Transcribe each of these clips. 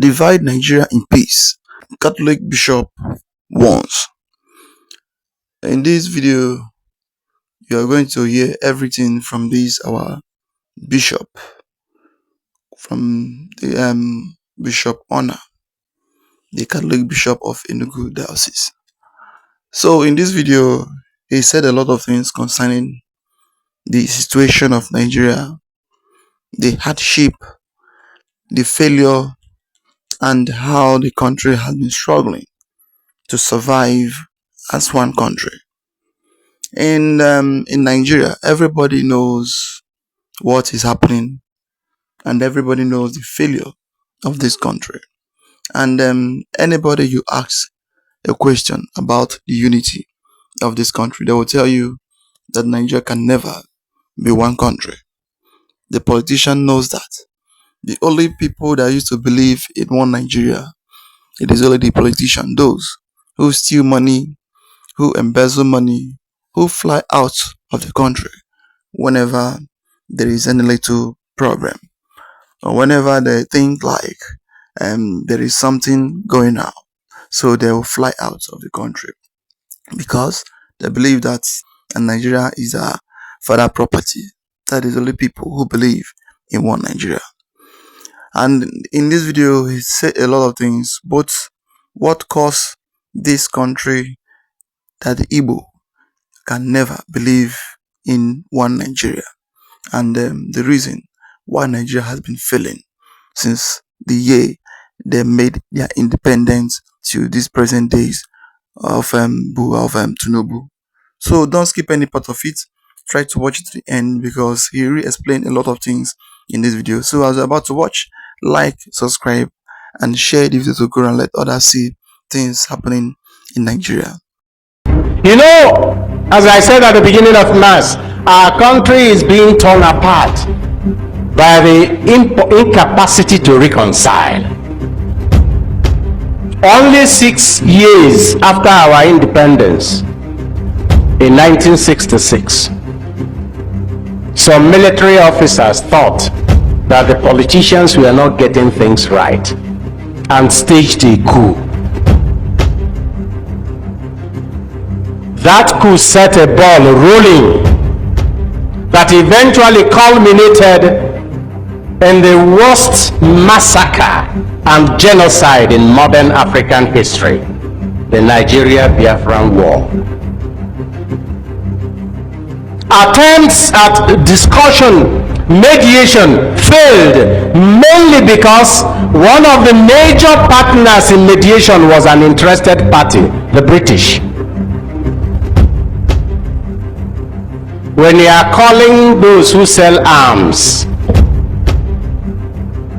divide Nigeria in peace. Catholic bishop warns. In this video, you are going to hear everything from this our bishop, from the Bishop Honor, the Catholic Bishop of Enugu Diocese. So in this video, he said a lot of things concerning the situation of Nigeria, the hardship, the failure, and how the country has been struggling to survive as one country. In Nigeria, everybody knows what is happening, and everybody knows the failure of this country. And anybody you ask a question about the unity of this country, they will tell you that Nigeria can never be one country. The politician knows that. The only people that used to believe in one Nigeria, it is only the politician, those who steal money, who embezzle money, who fly out of the country whenever there is any little problem, or whenever they think like there is something going on. So they will fly out of the country because they believe that Nigeria is a father property. That is only people who believe in one Nigeria. And in this video, he said a lot of things, both what caused this country that the Igbo can never believe in one Nigeria, and the reason why Nigeria has been failing since the year they made their independence to these present days of Tinubu. So don't skip any part of it. Try to watch it to the end because he really explained a lot of things in this video. So as you're about to watch, like, subscribe, and share the video to go and let others see things happening in Nigeria. You know, as I said at the beginning of Mass, our country is being torn apart by the incapacity to reconcile. Only 6 years after our independence, in 1966, some military officers thought that the politicians were not getting things right and staged a coup. That coup set a ball rolling that eventually culminated in the worst massacre and genocide in modern African history, the Nigeria-Biafran War. Attempts at discussion, mediation failed, mainly because one of the major partners in mediation was an interested party, the British. When you are calling those who sell arms,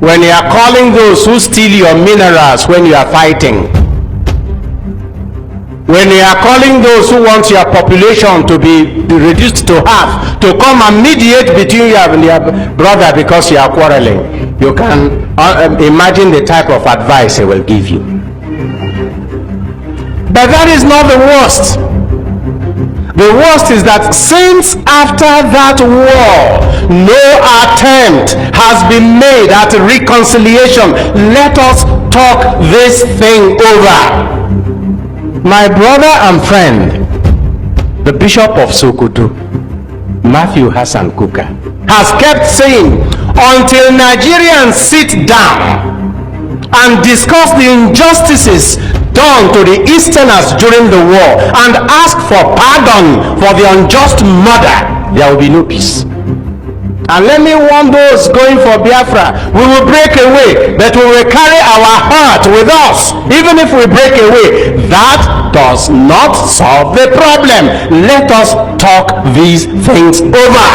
when you are calling those who steal your minerals when you are fighting, when you are calling those who want your population to be reduced to half to come and mediate between you and your brother because you are quarreling, you can imagine the type of advice they will give you. But that is not the worst. The worst is that since after that war, no attempt has been made at reconciliation. Let us talk this thing over. My brother and friend, the Bishop of Sokoto, Matthew Hassan Kuka, has kept saying, until Nigerians sit down and discuss the injustices done to the Easterners during the war and ask for pardon for the unjust murder, there will be no peace. And let me warn those going for Biafra, we will break away, but we will carry our heart with us. Even if we break away, that does not solve the problem. Let us talk these things over.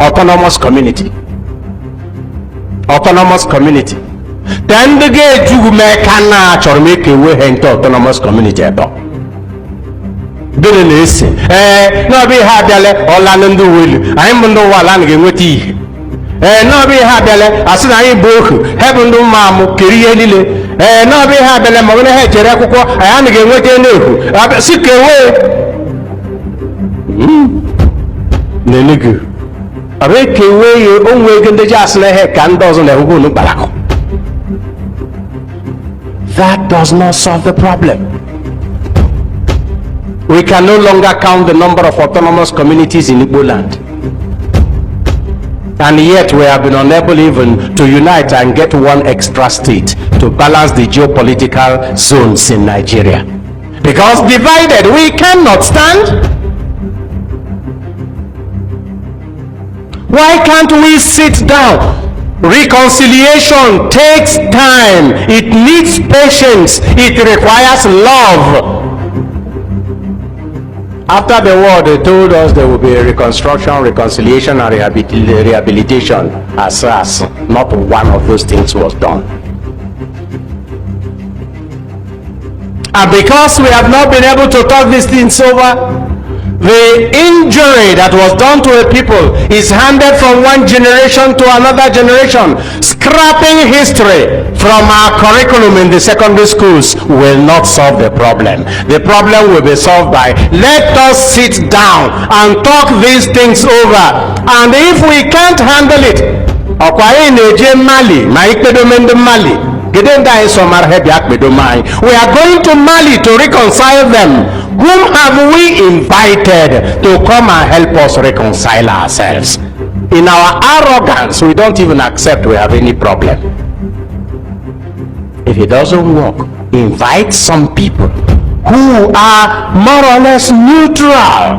Autonomous community. Autonomous community. Then the gate you make a way into autonomous community. Bilinesi. No be hadele Orlando will. I'm no one getting with you. No be hadele Asina book. Heaven no mamu Kirielile. No be hadele Mona Hedgerako. I am getting with you. I seek away. Nenigu. Abeke we onwe gende jasle he kan doesn't le hugunu balako. That does not solve the problem. We can no longer count the number of autonomous communities in Igbo land. And yet we have been unable even to unite and get one extra state to balance the geopolitical zones in Nigeria. Because divided we cannot stand. Why can't we sit down? Reconciliation takes time. It needs patience. It requires love. After the war, they told us there will be a reconstruction, reconciliation, and rehabilitation. As not one of those things was done. And because we have not been able to talk these things over, the injury that was done to a people is handed from one generation to another generation. Scrapping history from our curriculum in the secondary schools will not solve the problem. The problem will be solved by, let us sit down and talk these things over. And if we can't handle it, we are going to Mali to reconcile them. Whom have we invited to come and help us reconcile ourselves? In our arrogance, we don't even accept we have any problem. If it doesn't work, invite some people who are more or less neutral,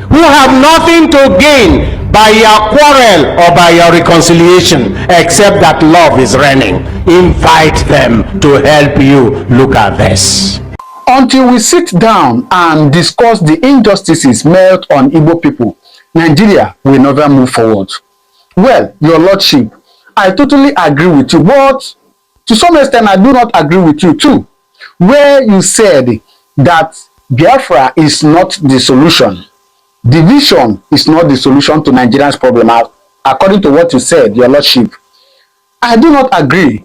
who have nothing to gain by your quarrel or by your reconciliation, except that love is reigning. Invite them to help you look at this. Until we sit down and discuss the injustices made on Igbo people, Nigeria will never move forward. Well, your lordship, I totally agree with you, but to some extent I do not agree with you too, where you said that Biafra is not the solution. Division is not the solution to Nigeria's problem, according to what you said, your lordship. I do not agree.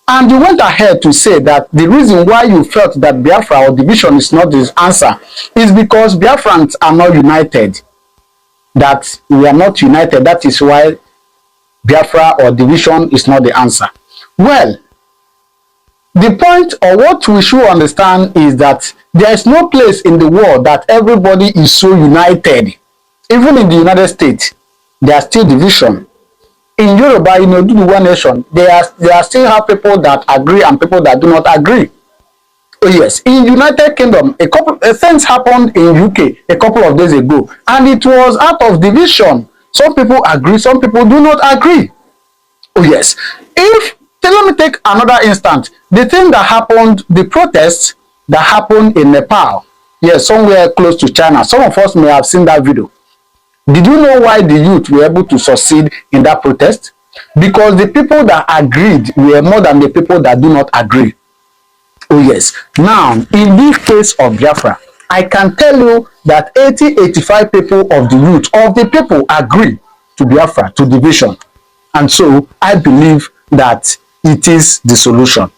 And you went ahead to say that the reason why you felt that Biafra or division is not the answer is because Biafrans are not united. That we are not united. That is why Biafra or division is not the answer. Well, the point or what we should understand is that there is no place in the world that everybody is so united. Even in the United States, there are still division. In Yoruba, you know, due to one nation, there are still have people that agree and people that do not agree. Oh yes, in United Kingdom, a couple of things happened in UK a couple of days ago, and it was out of division. Some people agree, some people do not agree. Oh yes, let me take another instance. The thing that happened, the protests that happened in Nepal, yes, somewhere close to China. Some of us may have seen that video. Did you know why the youth were able to succeed in that protest? Because the people that agreed were more than the people that do not agree. Oh yes. Now, in this case of Biafra, I can tell you that 80-85 people of the youth, of the people, agree to Biafra, to division. And so, I believe that it is the solution.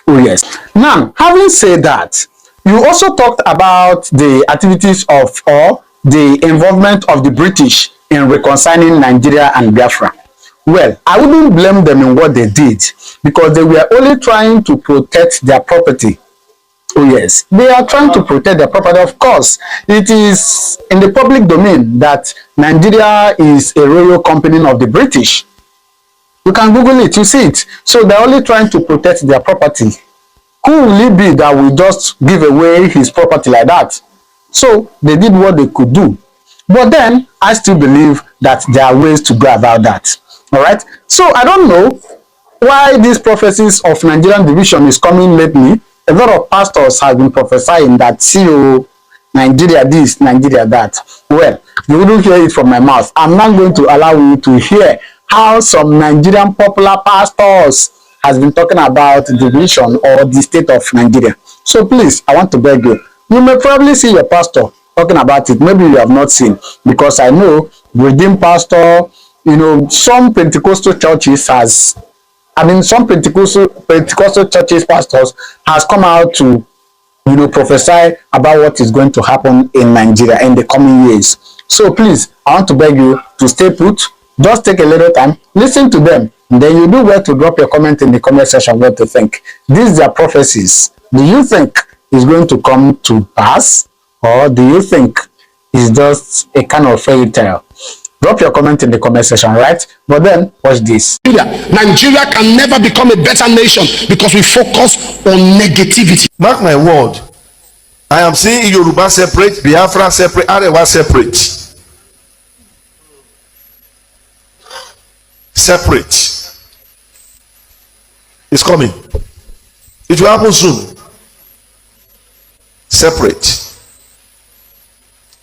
Oh yes. Now, having said that, you also talked about the activities of, or the involvement of the British in reconciling Nigeria and Biafra. Well, I wouldn't blame them in what they did, because they were only trying to protect their property. Oh yes, they are trying to protect their property. Of course, it is in the public domain that Nigeria is a royal company of the British. You can Google it, you see it. So they're only trying to protect their property. Who will it be that will just give away his property like that? So they did what they could do. But then I still believe that there are ways to go about that. All right. So I don't know why these prophecies of Nigerian division is coming lately. A lot of pastors have been prophesying that, see, Nigeria this, Nigeria that. Well, you wouldn't hear it from my mouth. I'm not going to allow you to hear how some Nigerian popular pastors has been talking about division or the state of Nigeria. So please, I want to beg you. You may probably see your pastor talking about it. Maybe you have not seen, because I know Redeemed Pastor, you know, some Pentecostal churches some Pentecostal churches pastors has come out to, you know, prophesy about what is going to happen in Nigeria in the coming years. So please, I want to beg you to stay put. Just take a little time, listen to them, and then you do well to drop your comment in the comment section what to think. These are prophecies. Do you think it's going to come to pass, or do you think it's just a kind of fairy tale? Drop your comment in the comment section, right? But then, watch this. Nigeria can never become a better nation because we focus on negativity. Mark my word, I am seeing Yoruba separate, Biafra separate, Arewa separate. Separate. It's coming. It will happen soon. Separate.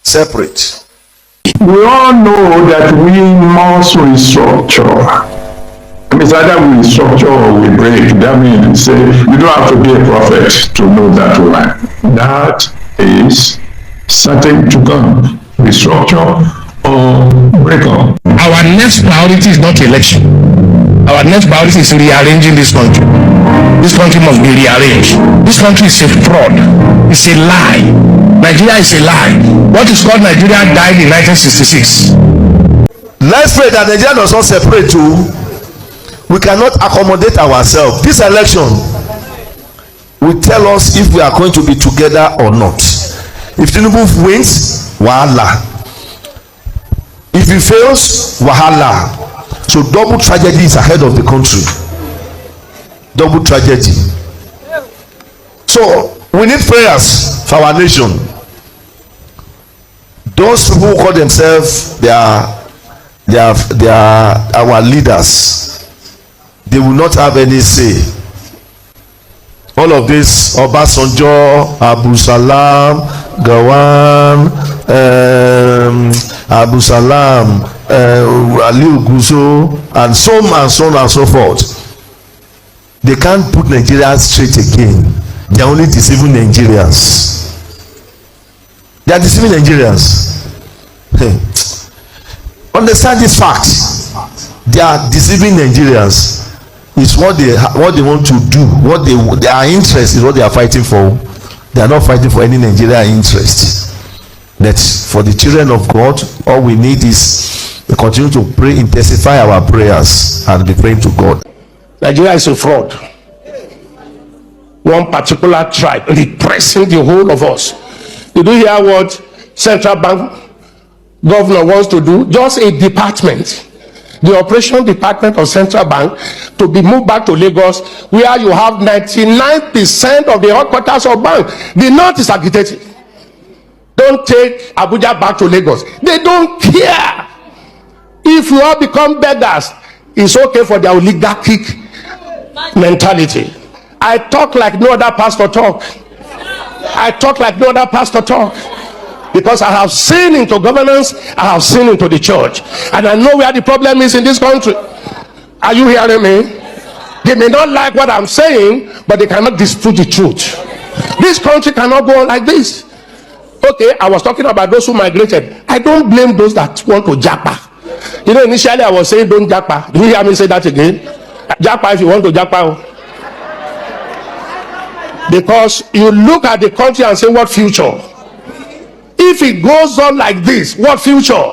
Separate. We all know that we must restructure. It's either we restructure or we break. That means you don't have to be a prophet to know that one. That is certain to come. Restructure or break up. Our next priority is not election. Our next priority is rearranging this country. This country must be rearranged. This country is a fraud. It's a lie. Nigeria is a lie. What is called Nigeria died in 1966. Let's pray that Nigeria does not separate too. We cannot accommodate ourselves. This election will tell us if we are going to be together or not. If Tinubu wins, wahala. If he fails, wahala. So double tragedy is ahead of the country. Double tragedy. So we need prayers for our nation. Those people who call themselves they are our leaders, they will not have any say. All of this, Obasanjo, Abu Salam, Gawan, Abu Salam, Aliu Guzo, and so on and so forth. They can't put Nigeria straight again. They are only deceiving Nigerians. They are deceiving Nigerians. Understand this fact. They are deceiving Nigerians. It's what they want to do. Their interest is what they are fighting for. They are not fighting for any Nigeria interest. That for the children of God, all we need is to continue to pray, intensify our prayers, and be praying to God. Nigeria is a fraud. One particular tribe repressing the whole of us. Did you hear what central bank governor wants to do? Just a department, the operation department of central bank, to be moved back to Lagos, where you have 99% of the headquarters of bank. The north is agitated. Don't take Abuja back to Lagos. They don't care. If you all become beggars, it's okay for their oligarchic mentality. I talk like no other pastor talk. I talk like no other pastor talk. Because I have seen into governance, I have seen into the church, and I know where the problem is in this country. Are you hearing me? They may not like what I'm saying, but they cannot dispute the truth. This country cannot go on like this. Okay, I was talking about those who migrated. I don't blame those that want to japa. You know, initially I was saying don't japa. Do you hear me say that again? Japa if you want to japa. Because you look at the country and say, what future? If it goes on like this, what future?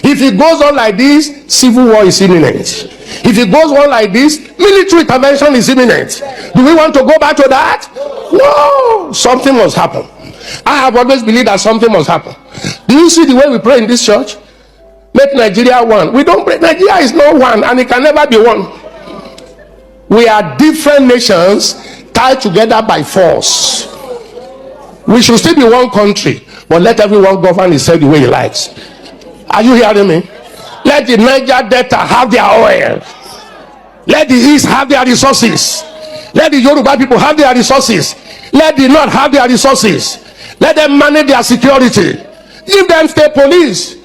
If it goes on like this, civil war is imminent. If it goes on like this, military intervention is imminent. Do we want to go back to that? No, something must happen. I have always believed that something must happen. Do you see the way we pray in this church? Make Nigeria one. We don't pray. Nigeria is not one, and it can never be one. We are different nations tied together by force. We should still be one country, but let everyone govern himself the way he likes. Are you hearing me? Let the Niger Delta have their oil. Let the East have their resources. Let the Yoruba people have their resources. Let the North have their resources. Let them manage their security. Give them state police.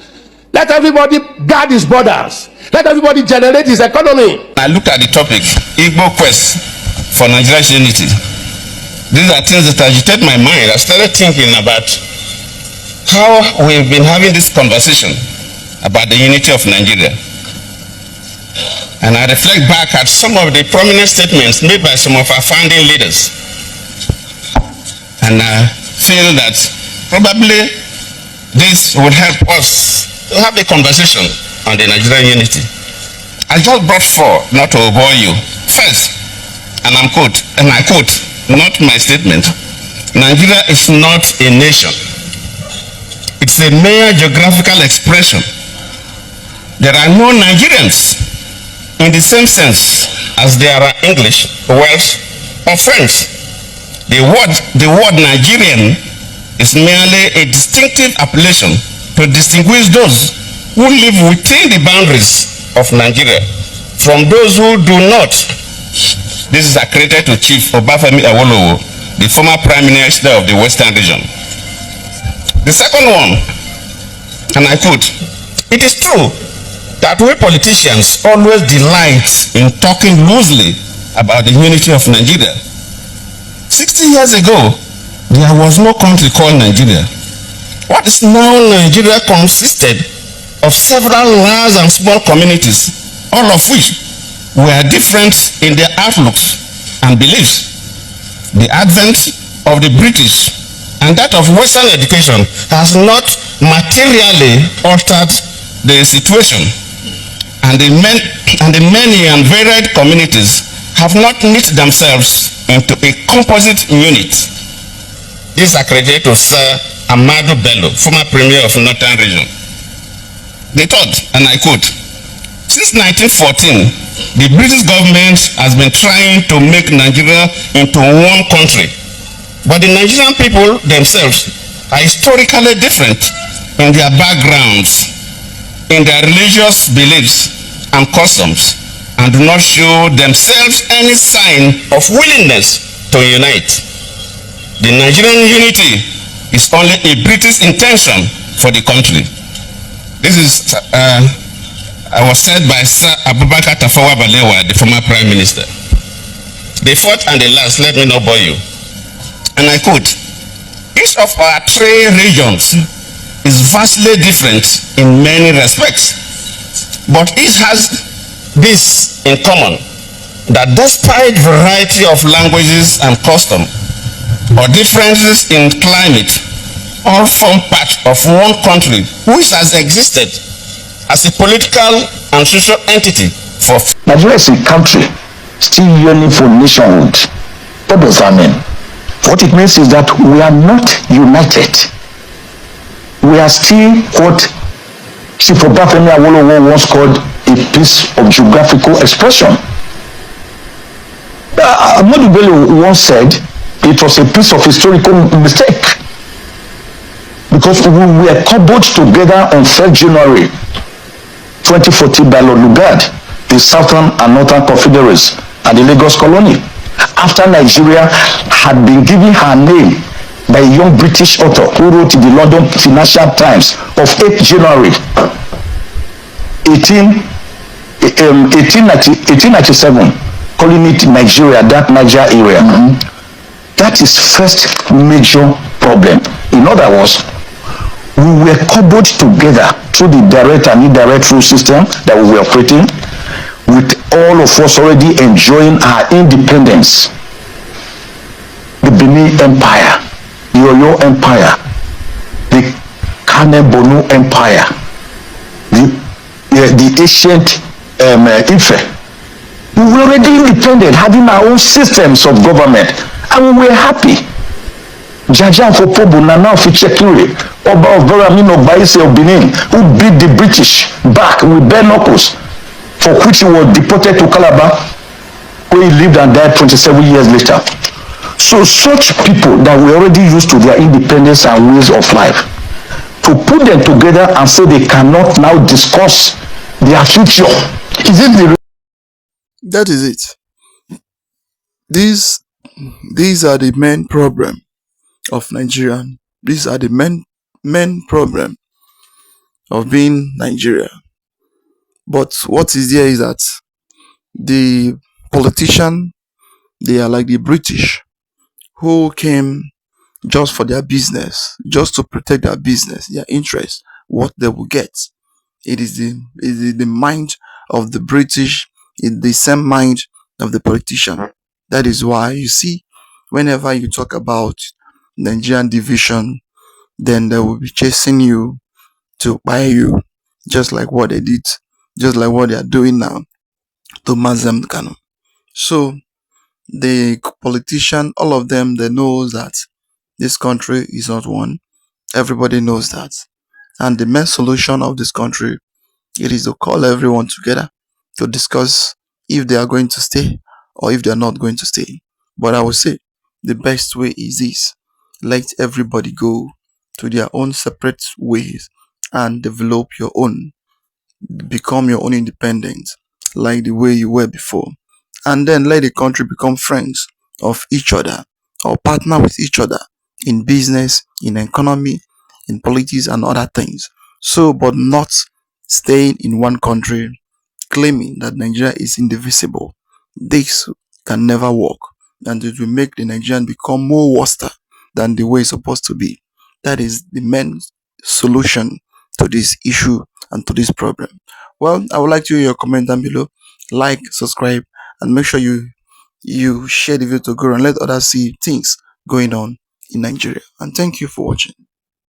Let everybody guard his borders. Let everybody generate his economy. I looked at the topic, Igbo quest for Nigeria's unity. These are things that agitate my mind. I started thinking about how we've been having this conversation about the unity of Nigeria. And I reflect back at some of the prominent statements made by some of our founding leaders. And I feel that probably this would help us to have a conversation on the Nigerian unity. I just brought four, not to bore you. First, and I quote, not my statement, Nigeria is not a nation. It's a mere geographical expression. There are no Nigerians in the same sense as there are English, Welsh, or French. The word Nigerian is merely a distinctive appellation to distinguish those who live within the boundaries of Nigeria from those who do not. This is accredited to Chief Obafemi Awolowo, the former Prime Minister of the Western region. The second one, and I quote, it is true that we politicians always delight in talking loosely about the unity of Nigeria. 60 years ago, there was no country called Nigeria. What is now Nigeria consisted of several large and small communities, all of which were different in their outlooks and beliefs. The advent of the British and that of Western education has not materially altered the situation, and the many and varied communities have not knit themselves into a composite unit. This is accredited to Sir Amadu Bello, former Premier of Northern Region. The third, and I quote, since 1914, the British government has been trying to make Nigeria into one country, but the Nigerian people themselves are historically different in their backgrounds, in their religious beliefs and customs, and do not show themselves any sign of willingness to unite. The Nigerian unity is only a British intention for the country. This is was said by Sir Abubakar Tafawa Balewa, the former Prime Minister. The fourth and the last, let me not bore you. And I quote, each of our three regions is vastly different in many respects, but each has this in common, that despite variety of languages and custom, or differences in climate, all form part of one country which has existed as a political and social entity for... Nigeria is a country still yearning for nationhood. What does that mean? What it means is that we are not united. We are still what Chief Obafemi Awolowo once called a piece of geographical expression. Amadu Bello once said it was a piece of historical mistake, because we were cobbled together on 1st January 2014 by Lord Lugard, the Southern and Northern Confederates, and the Lagos colony, after Nigeria had been given her name by a young British author who wrote in the London Financial Times of 8th January 1897, calling it Nigeria, that Niger area. That is first major problem. In other words, we were cobbled together through the direct and indirect rule system that we were operating, with all of us already enjoying our independence. The Benin Empire, the Oyo Empire, the Kane-Bonu Empire, the ancient Ife. We were already independent, having our own systems of government, and we were happy. Jaja Fopobu Nana Fichekure, Oba of Boramino Baise of Benin, who beat the British back with bare knuckles, for which he was deported to Calabar, where he lived and died 27 years later. So such people that were already used to their independence and ways of life, to put them together and say they cannot now discuss their future, is it the... That is it. These are the main problem of Nigerian. These are the main problem of being Nigeria. But what is there is that the politician, they are like the British, who came just for their business, just to protect their business, their interests, what they will get. It is the mind of the British, in the same mind of the politician. That is why you see, whenever you talk about Nigerian division, then they will be chasing you to buy you. just like what they did, just like what they are doing now to Mazem Kano. So the politician, all of them, they know that this country is not one. Everybody knows that. And the main solution of this country, it is to call everyone together to discuss if they are going to stay or if they are not going to stay. But I would say the best way is this: let everybody go to their own separate ways and develop your own, become your own independent, like the way you were before. And then let the country become friends of each other or partner with each other in business, in economy, in politics, and other things. So, but not staying in one country claiming that Nigeria is indivisible. This can never work, and it will make the Nigerian become more worse than the way it's supposed to be. That is the main solution to this issue and to this problem. Well, I would like to hear your comment down below. Like, subscribe, and make sure you share the video to grow and let others see things going on in Nigeria. And thank you for watching.